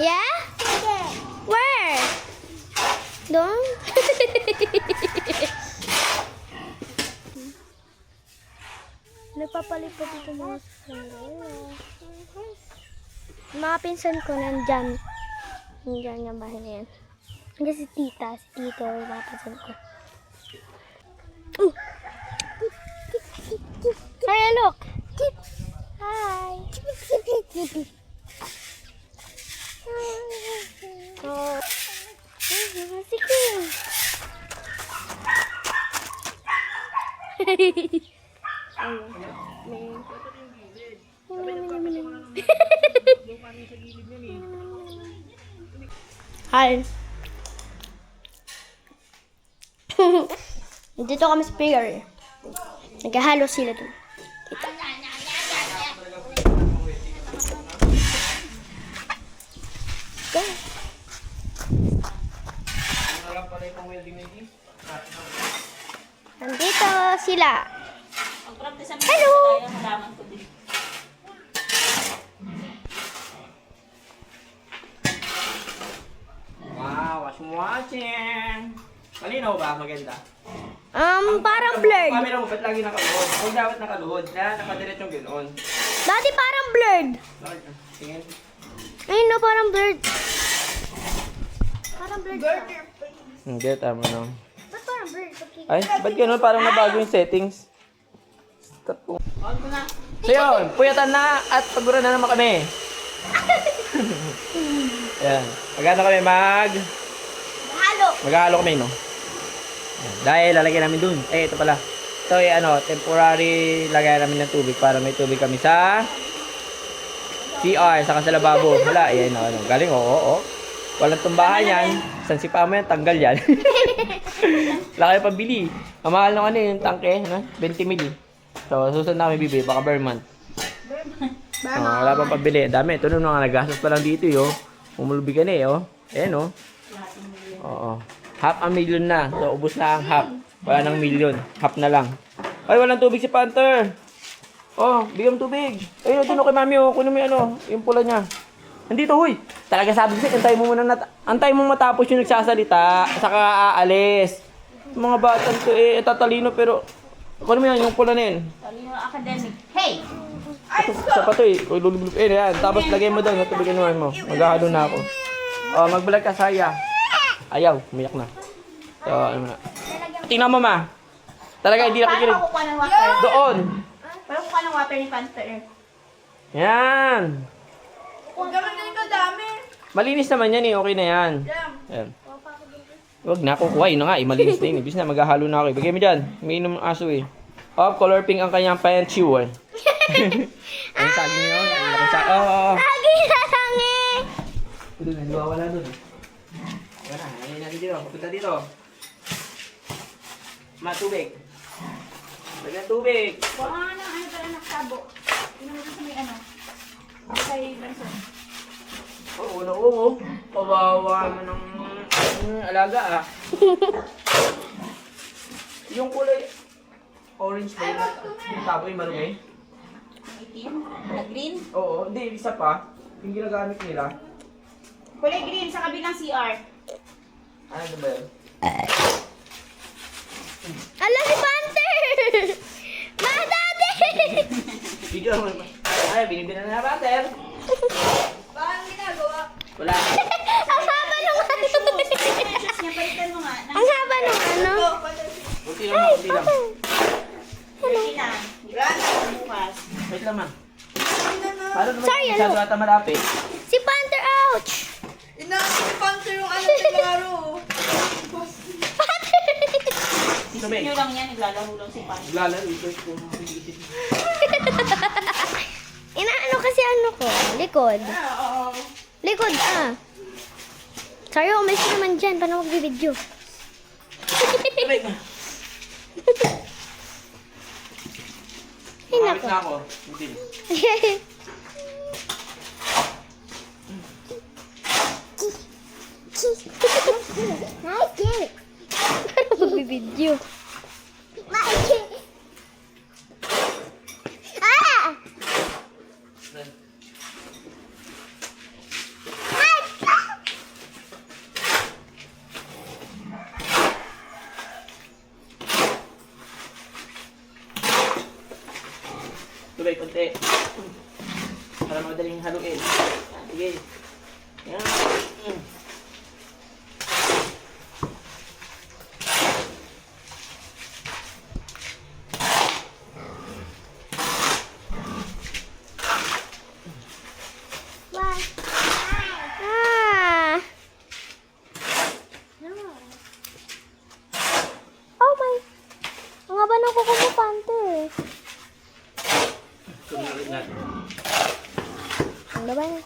Yeah? Where? Doon? Nagpapalipad dito mga sandala. Mga pinsan ko nandyan. Nandyan yung bahay na yan. Hanggang si tita, si tito, yung mga pinsan ko. Hi, look! Hi! Oh. Sige! Hi! Dito kami sa pier. Naghahalo sila doon. Kita. Okay. Nandito sila. Hello! Wow, watching! Malinaw ba? Maganda. Parang blurred. Camera mo, ba't lagi nakaluhod? Huwag dapat nakaluhod. Na, nakadiretsyong ganoon. Dati parang blurred. Tingin. Ayun no, parang blurred. Parang blurred siya. Hindi, tama na. Ba't parang blurred? Ay, ba't ganun? Parang nabago yung settings. Stop po. So yun, puyatan na at pagura na naman kami. Ayan. Maganda kami maghahalo kami, no? Ayan. Dahil lalagyan namin dun. Ito pala. Ito ay temporary lagyan namin ng tubig para may tubig kami sa CR, saka sa lababo. Wala, ayan, galing, oo. Walang tumbahan yan. Sansipa mo yan, tanggal yan. Wala kayo pabili. Mamahal ng yung tangke, 20 ml. So, susunod na kami bibili, baka per month. Wala pang pabili. Dami, ito nung mga nagastos pa lang dito, yo. Umulubi ka na, Ayan, Oo. $500,000 na. So, ubos na ang half. Wala nang million. Half na lang. Ay, walang tubig si Panther. Oh, bigyan mo tubig. Ayun, ito kay mami, kunin mo yung pula niya. Nandito, huy. Talaga sabi ko, antay mo matapos yung nagsasalita, saka aalis. Mga batang to, tatalino, pero, kunin mo yung pula na yun. Talino academic. Hey! Sa pato lulubulub. Yan. Tapos lagay mo doon, tubig mo. Maghahalo na ako. Oh, magbalag ka, saya. Ayaw, umiyak na. So, ano na. Tingnan mo, ma. Talaga, hindi nakikinig. Paano kukuha ng water? Doon. Paano kukuha ng water ni Panther? Yan. Huwag naman ganun kadami. Malinis naman yan, okay na yan. Yan. Huwag na, kukuha. Yun na nga, malinis na yun. Ibig na, maghahalo na ako. Ibigay mo dyan. May inom ng aso Oh, color pink ang kanyang pant shoe Ang saging yun. Oo. Lagi na lang Doon, naliwawala doon. Yan na, ngayon natin dito. Papunta dito. Tubig. Lagyan tubig. Kuha nga ng pala nagsabo. Tingnan mo sa may Kay Benson. Oo. Kawawa mo ng alaga Yung kulay orange na yung taboy marumi. Itim? Na green? Oo, hindi, isa pa. Yung ginagamit nila. Kulay green sa kabilang CR. Ano ba yun? Ala si Panther! Dati! Video mo ba? Ay, binibina na butter. Paano ginagawa? Wala. Ang haba nung ano. Niya, balikan mo nga. Ang haba nung ano. Kunti lang. Ready na. Bukas. Wait lang, ma. Paano naman Sorry, masyado ata malapit? Si Panther, ouch! Sponsor yung ano ng laro. Tubig. Nyo lang yan, naglalaro lang si Panther. Lalaro ito. Inaano kasi ano ko? Likod. Likod, Sorry, umalis ka naman dyan. Paano magbibideo? Tubig, ma. Ay, Mamit nako. na ako. Hindi. Paano magbibideo? Sige. Yan. Ah! Oh my! Ang haba ng kuko mo, Panther. Tuloy natin. Ang haba na.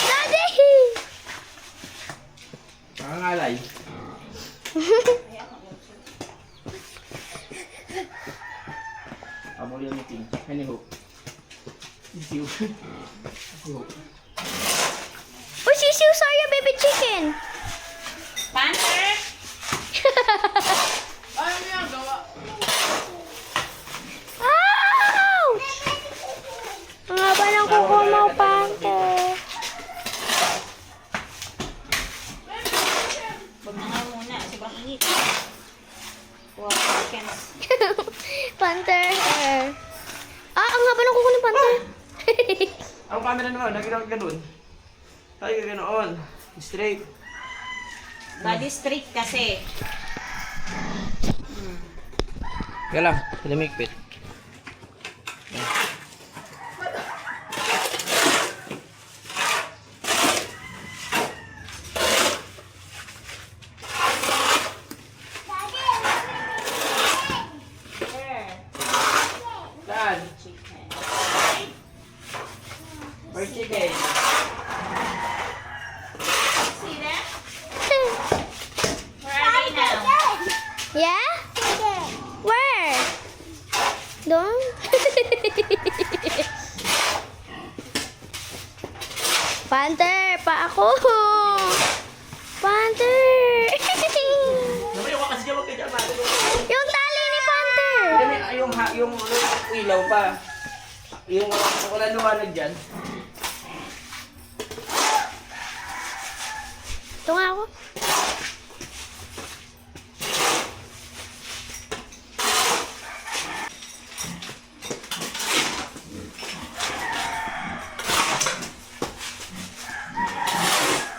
Daddy! Pangangalay. Amol yung meeting. Anywho. Sisiw. Sisiw. Uy, sisiw, Sarya, baby chicken! Panther! Ano niya gawa? Ouch! Ang haba ng kuko mo, Panther. Huwag na nga muna. Sobrang init. Wow, seconds. Panther. Ang haba ng kuko ni Panther. Ang camera naman, nagiging ganun. Tayo ganoon. Straight. Body straight kasi. Kaya lang, lumikpit. Saan? Chicken. Or chicken? See that? Where are they now? Yeah? Where? Doon? Panther, pa ako. Panther. Namay ako kasi dyan magkadya natin. Yung tali ni Panther. Yung ilaw pa. Yung wala luwanag dyan. Ito nga ako.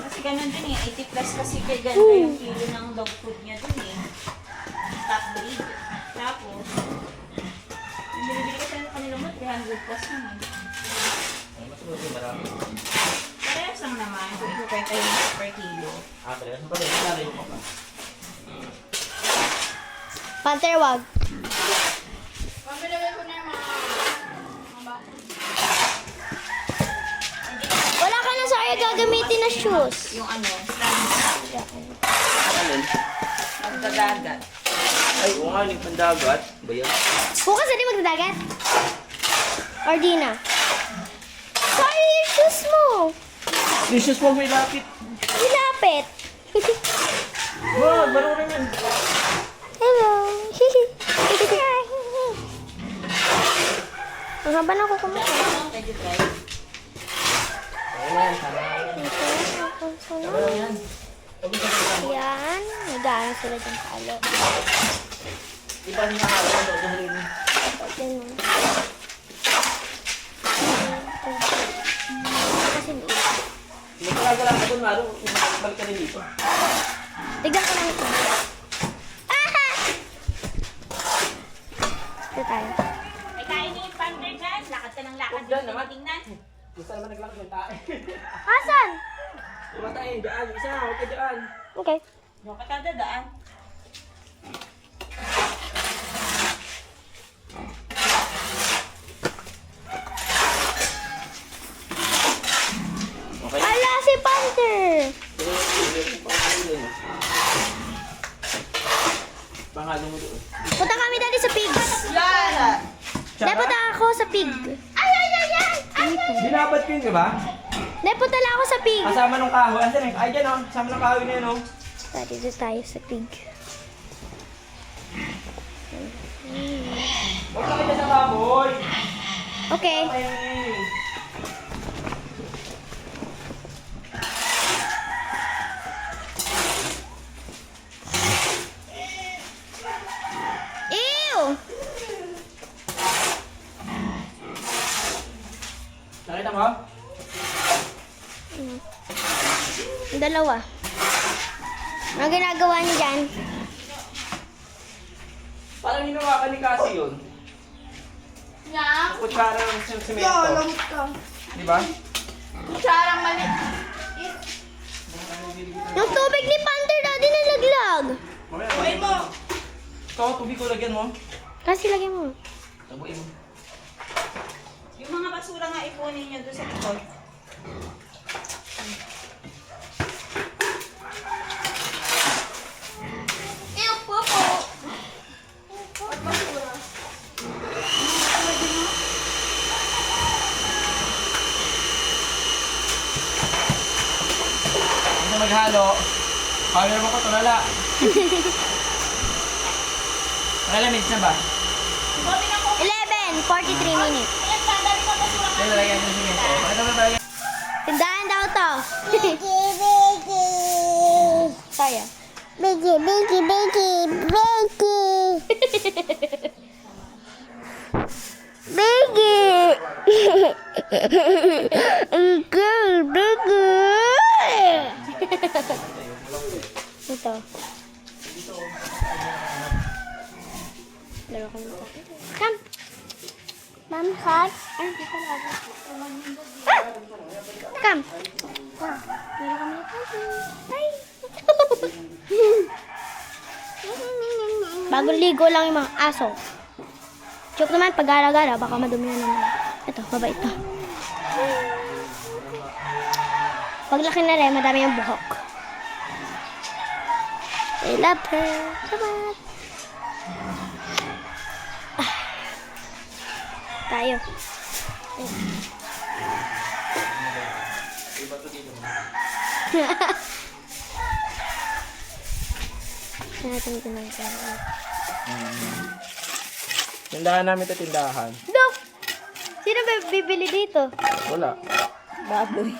Kasi ganun din eh. 80 plus kasi kay ganda yung kilo ng dog food niya dun eh. Top breed. Tapos, yung binibili kasi ng kanila mo, 300 plus naman. Ay, mas mabuti marami. Parehas lang naman kung ikukwenta yung per kilo. Ah, pero ano pa rin? Nalay mo pa. Panther, wag. Pamilagay ko na yung mga bata. Wala ka na Sarya gagamitin na shoes. Yung ano, stand Alin? magdadagat. Ay, oo nga, yung pandagat. Ba yan? Bukas na rin magdadagat. Or di na. Sarya, yung shoes mo. Yung shoes mo may lapit. Ilapit. Wag, marunong yan. Hello. Ang haba na kuko mo. Medyo dry. Ayan, tama. Ayan. Yan. Nag-aaral sila dyan sa alo. Iba na nakakala mo dahil yun. Ganun. Kasi hindi. Magkalaga lang ako, Maro. Balik ka rin dito. Tignan ko lang ito. Aha! Ito tayo. May kain niyo yung panther dyan. Lakad ka ng lakad. Huwag dyan naman. Tingnan. Gusto naman naglakad ng tae. Asan? Diba tayo? Daan. Isa, huwag ka daan. Okay. Yung katadadaan. Okay. Ala, si Panther! Pangalan mo doon. Punta kami dati sa pigs. Yan! Dahil punta ako sa pig. Ay, ay, ay, ay! Binabat ko yun, di ba? Dahil punta lang ako sa pig. Kasama ng kahoy. Asan eh? Ay, dyan o. Kasama ng kahoy na yun o. Dito tayo sa pig. Huwag ka dyan sa baboy. Okay. Ay, ay. Ew! mo? Yung dalawa. Ano ginagawa niyo dyan? Parang hinawakan ni Cassie yun. Yang. Kutsara ng Yo, semento. lamot ka. Di ba? Sarang mali. Yung tubig ni Panther Daddy nalaglag. Mamaya mo. Ito, tubig ko lagyan mo. Kasi lagyan mo. Tabuin mo. Yung mga basura nga ipunin nyo doon sa likod. Ew, popo. Hindi maghalo. Kaya mo ko tulala. Malamig na ba? 11, 43 minutes. Ayan, dadali ka basura ka. Kaya lagyan mo ng semento. Ito ba lagyan? Tindahan daw to. Saya. Biggie, biggie, biggie, biggie. Biggie. Biggie. Ito. Laro kami ito. Come. Mom, cut. Ay, di pala. Come. Laro kami ito. Ay. Bagong ligo lang yung mga aso. Joke naman, pag gara-gara, baka madumi na naman. Ito, baba ito. Paglaki na rin, madami yung buhok. I love her. Salamat. Tayo. Natin ito ng camera. Tindahan namin ito, tindahan. Dok! Sino ba bibili dito? Wala. Baboy.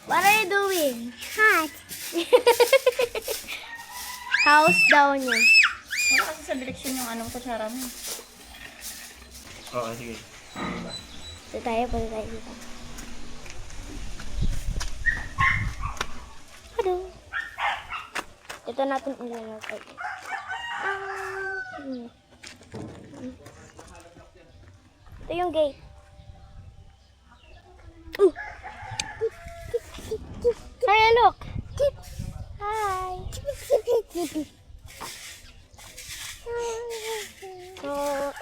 What are you doing? Hot. House daw niya. Wala kasi sa direksyon yung anong kutsara mo. Oo, sige. Ito tayo, pwede tayo dito. Hello. Ito natin ilalagay. Ito yung gate. Hi, look. Hi. Oh.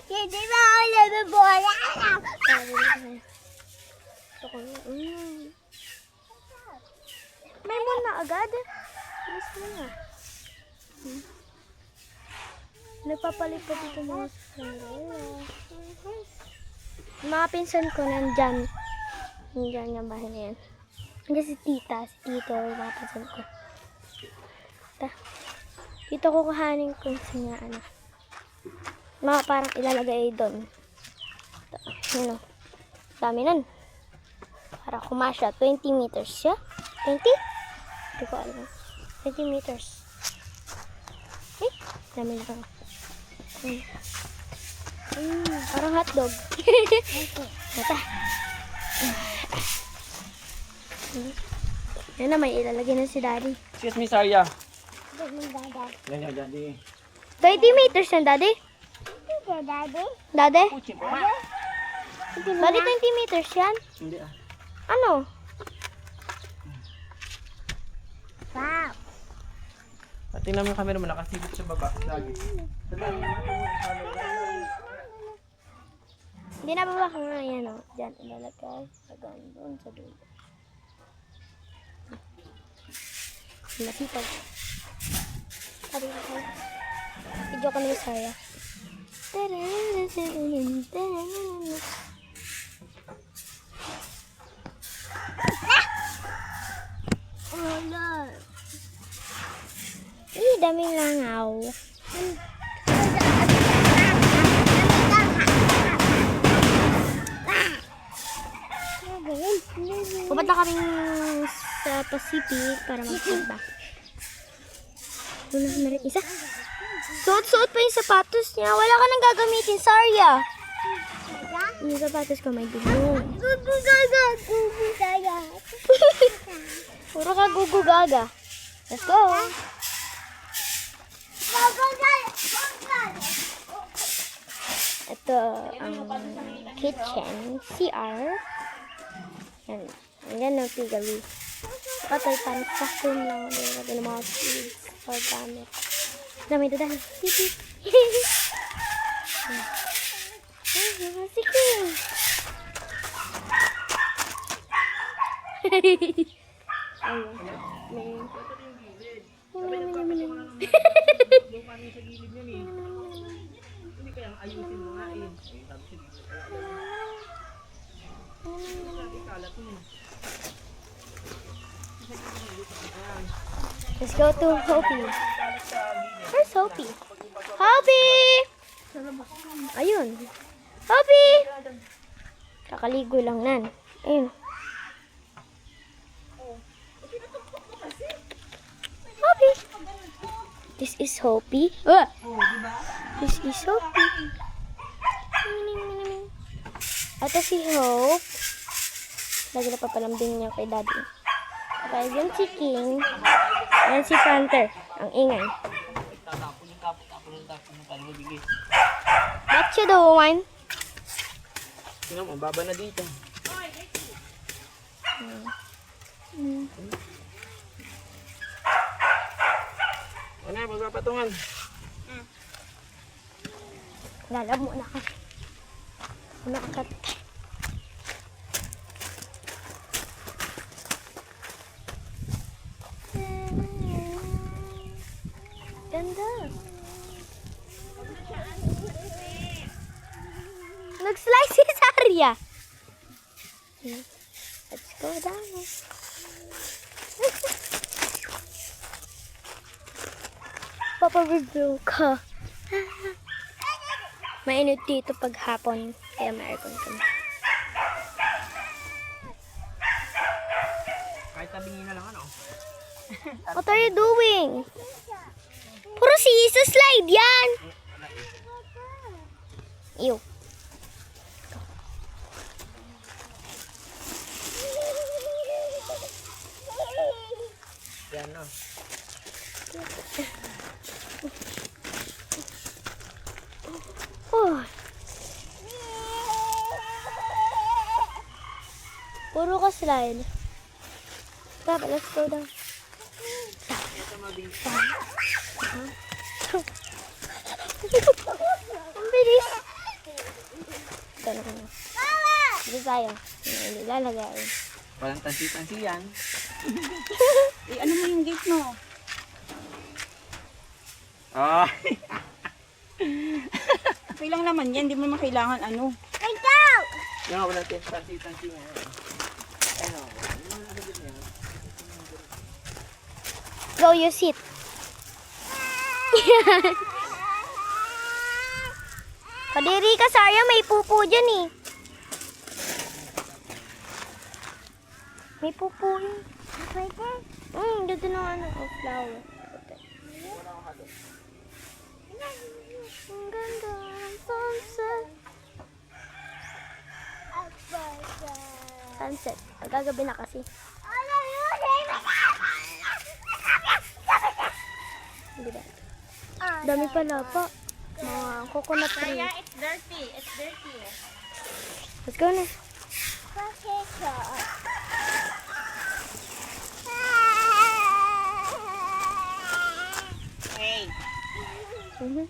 Hindi ba ako nababola? May moon na agad. Bilis mo na. Nagpapalit pa dito mga sandala. Mga pinsan ko nandyan. Nandyan yung bahay na yan. Nandyan si tita, si tito, yung mga pinsan ko. Dito ko kuhanin ko sa ano. Mga parang ilalagay doon. Ano? Dami nun. Para kumasya. 20 meters siya. 20? Hindi ko alam. 20 meters. Eh, dami lang. Parang hotdog. Mata. Yan na, may ilalagay na si daddy. Excuse me, Sarya. Yan, Daddy. 20 meters yan, daddy. Daddy? Daddy? Puchi po. Daddy, 20 meters yan. Hindi ah. Ano? Wow. Tingnan mo yung camera mo, nakasilip sa baba. Lagi. Hindi na baba ko nga yan, o. Diyan, ilalagay. Hanggang doon sa dulo. Masipag. Sabi ko kayo. Video ko na saya. Oh, no. Daming langaw. Pupunta kami Pacific para magpunta. Una na rin isa. Suot-suot pa yung sapatos niya. Wala ka nang gagamitin, Sarya. Yung sapatos ko may dugo. Puro ka gugugaga. Let's go. Ito ang kitchen, CR. Yan. Yan ang piggery. Patay pa ng vacuum lang. Lagyan ng mga seeds or gamit. Dami ito dahil. Ay, sige. Let's go to Hopi. Where's Hopi? Hopi! Ayun. Hopi! Kakaligo lang nan. Ayun. Hopi! This is Hopi. This is Hopi. Ito si Hope. Lagi na papalambing niya kay Daddy. Okay, yun si King. Yan si Panther. Ang ingay. What you doing? Tingnan mo, baba na dito. Ano yung magpapatungan? Lalabo na kasi. Nakakat. Ganda. Nag-slice si Sarya. Let's go down. Papa-review ka. Mainit dito pag hapon. Kaya may aircon kami. Kahit tabingin na lang ano. What are you doing? Puro si Isa slide yan. Ew. Yan no. Oh. Puro ka slide. Papa, let's go down. Ang bilis. Ito na kami. Dito tayo. Nilalagay. Walang tansi-tansi yan. Eh, ano mo yung gate mo? Ah. Okay lang naman yan, di mo naman kailangan ano. Yan nga, walang tansi-tansi nga. Ano, Go, you sit. Kadiri ka, Sarya. May pupo dyan eh. May pupo yun. Dito na ano, oh, flower. Ang ganda ng sunset. Sunset. Gagabi na kasi. Hindi ba? Dami pala pa. Mga coconut tree. Kaya it's dirty. It's dirty. Let's go na. Hey. Mhm.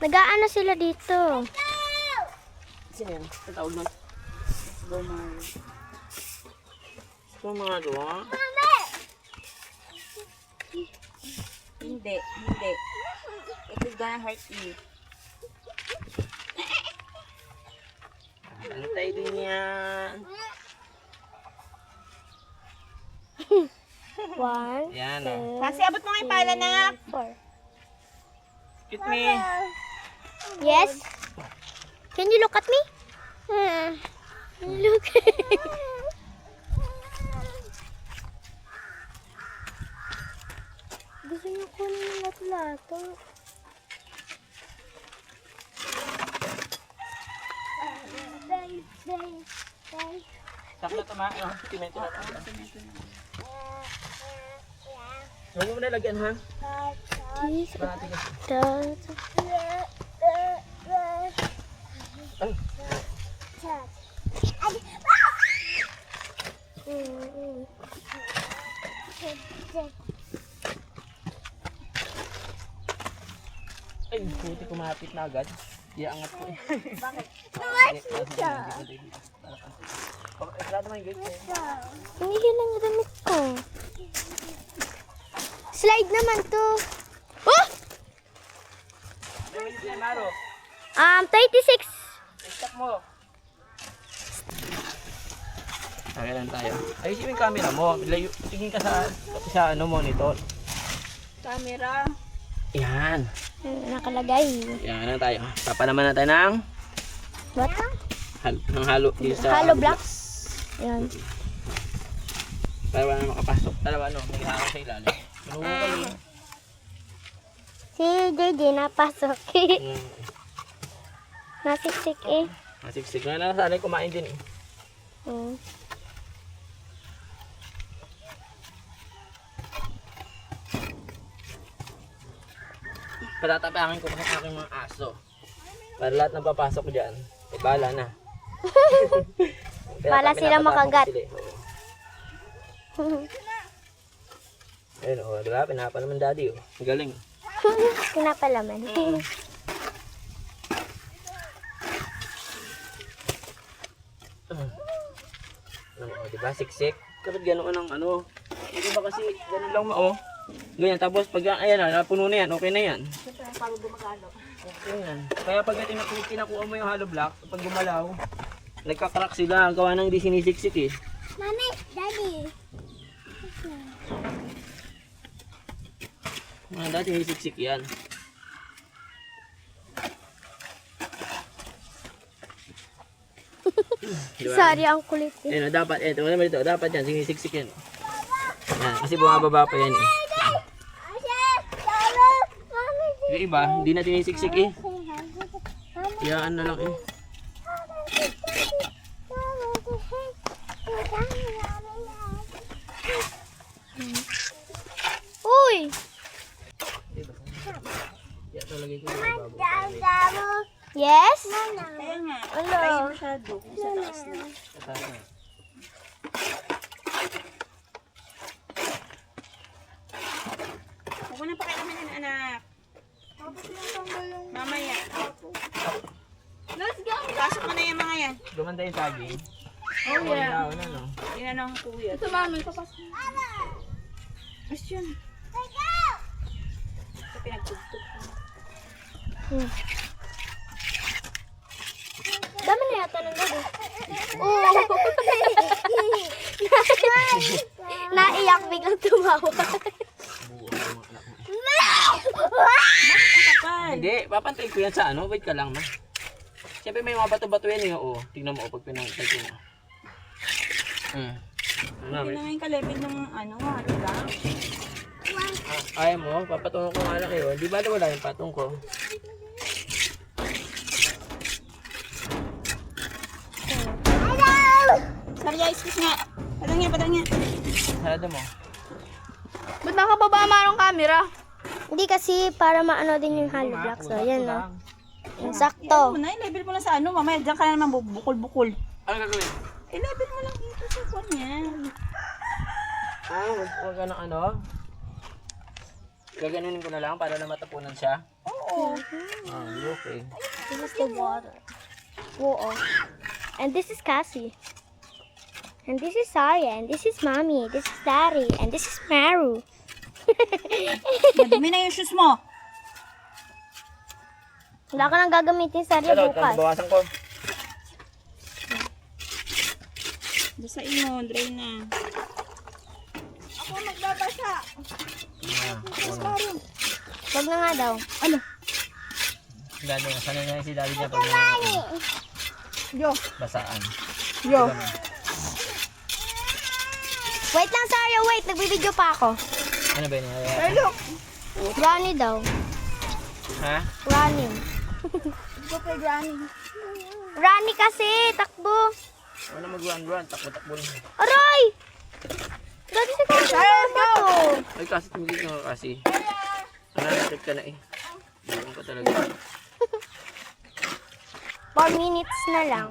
Nag-aano sila dito? sino yan? Ang tawag nun? Gumagawa? Hindi, hindi. It is gonna hurt you. Antay din yan. 1, Yan o. 2, Kasi abot mo nga yung pala na. 4. Cute me. Yes? Can you look at me? Look. Gusto niyo kunin yung lato-lato. Sakto tama. Simento na tayo. Huwag mo na lagyan ha. This, Ba natin kasi. Ay. Ay, buti kumapit na agad. Iangat ko eh. Bakit? Bakit? Sarado mo yung gate. Hindi lang yung damit ko. Slide naman to. Oh! May isa Maro. 36. Stop mo. Okay lang tayo. Ayusin mo yung camera mo. Tingin ka sa monitor. Camera. Yan. Nakalagay. Yan na tayo. Tapa naman na tayo ng What? halo. Dito sa Hollow blocks. Yan. Para wala na makapasok. Dalawa may halo sa ilalim. Manuhukay yun. Si JJ napasok. Nasiksik eh. Masiksik na sana kumain din eh. Mm. Patatapangin ko sa aking mga aso. Para lahat ng papasok dyan, eh bahala na. Bahala sila makagat. Sila, ayun o, diba? Pinapa naman daddy o. Ang galing. Pinapalaman. O, diba? Siksik. Dapat ganoon ang ano. Hindi ba kasi ganun lang mo, ganyan. Tapos pag ayan na, puno na yan, okay na yan. Okay yan. Kaya pag kinakuha mo yung hollow block, pag gumalaw, nagkakrak sila. Ang gawa nang hindi sinisiksik eh. Mami, Daddy. Mga dati sinisiksik yan. Diba? Sorry, ang kulit eh. Ayun, dapat, eto, wala dito, dapat yan, sinisiksik yan. Yan, kasi bumababa pa yan eh. Yung iba, hindi na tinisiksik eh. Iyaan na lang eh. Uy! Yan talaga ito yung bumababa. Yes? Kaya nga. Hello. Kaya masyado. Sa taas na. Tataas na. Huwag mo na pakialaman yan, anak. Mamaya. Let's go. Pasok mo na yung mga yan. Gumanda yung saging. Oh, yeah. Ano, no? Yan ang kuya. Ito, Mami. Papasok. Mas yun. Ito pinagtugtog ko. Dami na yata ng gabi. Oo. Naiyak biglang tumawa. Kapal. Hindi, papantayin ko yan sa ano, wait ka lang na. Siyempre may mga bato-bato yan eh, oo. Tingnan mo, pag pinangtay ko na. Hindi na nga yung kalebid ng ano, halo lang. Ayaw mo, papatungan ko nga lang kayo. Di ba wala yung patong ko? Sarya, excuse nga. Padang nga. Sarado mo. Ba't nakababa marong camera? Hindi kasi para maano din yung hollow blocks. So, yan no. Yung Yan sakto. mo na, i-level mo lang sa ano. Mamaya dyan ka na naman bukol-bukol. Ano gagawin? I-level mo lang dito sa kwan yan. Huwag ka ng ano. Gaganunin ko na lang para na matapunan siya. Oo. Okay. This is the water. Oo. And this is Cassie. And this is Sarya. And this is Mommy. This is Daddy. And this is Maru. Madumi na yung shoes mo. Wala ka nang gagamitin Sarya Ano, bukas. bawasan ko. Basta mo, dry na. Ako magbabasa. Wag na nga daw. Daddy, sanay na si daddy niya pag may Yo. basaan. Yo. Wait lang, Sarah. Wait. Nagbibideo pa ako. Ano ba yun? Hey, look. Granny daw. Ha? Running. Go kay Granny. Granny kasi. Takbo. Wala mag-run. Takbo-takbo lang. Aray! Dati sa kanya ba to? Ay, kasi tumigil ka kasi. Nananakit ka na eh. Buwan ka talaga. 4 minutes na lang.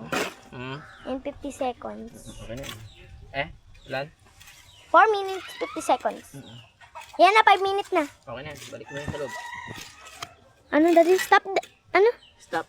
Hmm? In 50 seconds. Okay na eh. Lan? 4 minutes, 50 seconds. Yan na, 5 minutes na. Okay na. Balik mo yung sa loob. Ano, Daddy? Stop. Ano? Stop.